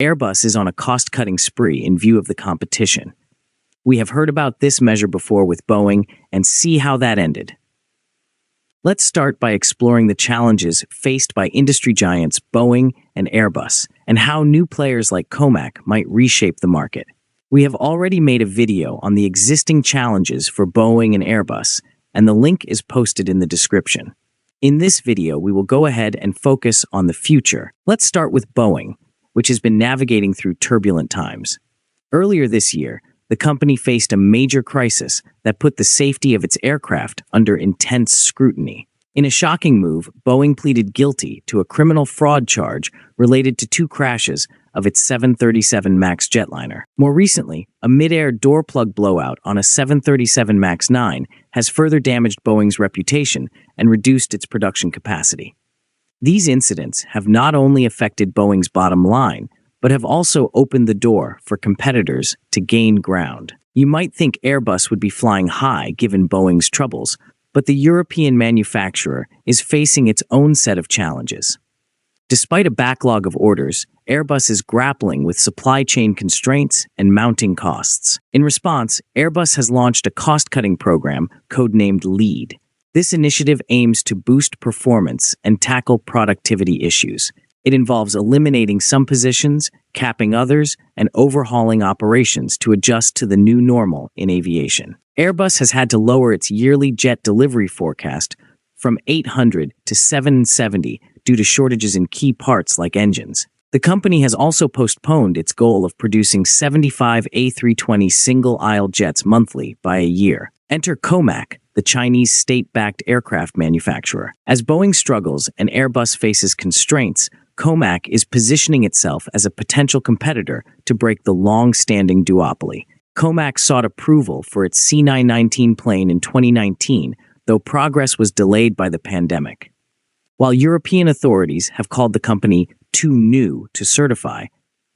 Airbus is on a cost-cutting spree in view of the competition. We have heard about this measure before with Boeing and see how that ended. Let's start by exploring the challenges faced by industry giants Boeing and Airbus and how new players like COMAC might reshape the market. We have already made a video on the existing challenges for Boeing and Airbus, and the link is posted in the description. In this video, we will go ahead and focus on the future. Let's start with Boeing, which has been navigating through turbulent times. Earlier this year, the company faced a major crisis that put the safety of its aircraft under intense scrutiny. In a shocking move, Boeing pleaded guilty to a criminal fraud charge related to 2 crashes of its 737 MAX jetliner. More recently, a mid-air door plug blowout on a 737 MAX 9 has further damaged Boeing's reputation and reduced its production capacity. These incidents have not only affected Boeing's bottom line, but have also opened the door for competitors to gain ground. You might think Airbus would be flying high given Boeing's troubles, but the European manufacturer is facing its own set of challenges. Despite a backlog of orders, Airbus is grappling with supply chain constraints and mounting costs. In response, Airbus has launched a cost-cutting program codenamed LEAD. This initiative aims to boost performance and tackle productivity issues. It involves eliminating some positions, capping others, and overhauling operations to adjust to the new normal in aviation. Airbus has had to lower its yearly jet delivery forecast from 800 to 770 due to shortages in key parts like engines. The company has also postponed its goal of producing 75 A320 single-aisle jets monthly by a year. Enter COMAC, the Chinese state-backed aircraft manufacturer. As Boeing struggles and Airbus faces constraints, COMAC is positioning itself as a potential competitor to break the long-standing duopoly. COMAC sought approval for its C919 plane in 2019, though progress was delayed by the pandemic. While European authorities have called the company too new to certify,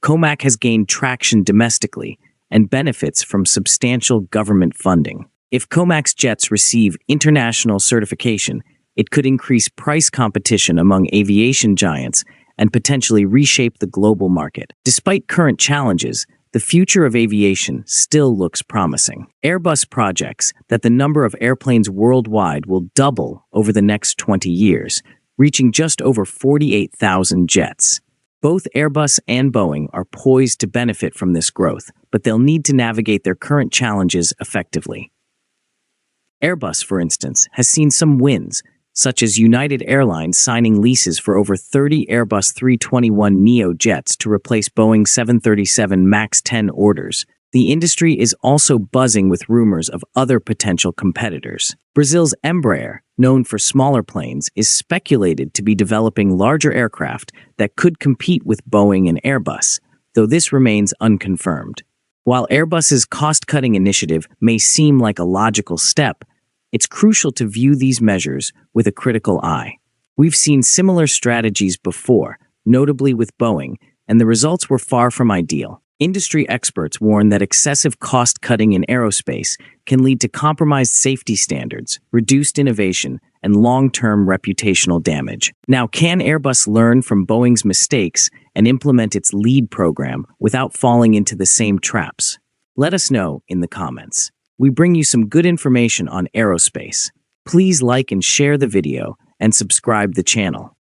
COMAC has gained traction domestically and benefits from substantial government funding. If COMAC's jets receive international certification, it could increase price competition among aviation giants and potentially reshape the global market. Despite current challenges, the future of aviation still looks promising. Airbus projects that the number of airplanes worldwide will double over the next 20 years, reaching just over 48,000 jets. Both Airbus and Boeing are poised to benefit from this growth, but they'll need to navigate their current challenges effectively. Airbus, for instance, has seen some wins, such as United Airlines signing leases for over 30 Airbus 321neo jets to replace Boeing 737 MAX 10 orders. The industry is also buzzing with rumors of other potential competitors. Brazil's Embraer, known for smaller planes, is speculated to be developing larger aircraft that could compete with Boeing and Airbus, though this remains unconfirmed. While Airbus's cost-cutting initiative may seem like a logical step, it's crucial to view these measures with a critical eye. We've seen similar strategies before, notably with Boeing, and the results were far from ideal. Industry experts warn that excessive cost-cutting in aerospace can lead to compromised safety standards, reduced innovation, and long-term reputational damage. Now, can Airbus learn from Boeing's mistakes and implement its LEAD program without falling into the same traps? Let us know in the comments. We bring you some good information on aerospace. Please like and share the video and subscribe the channel.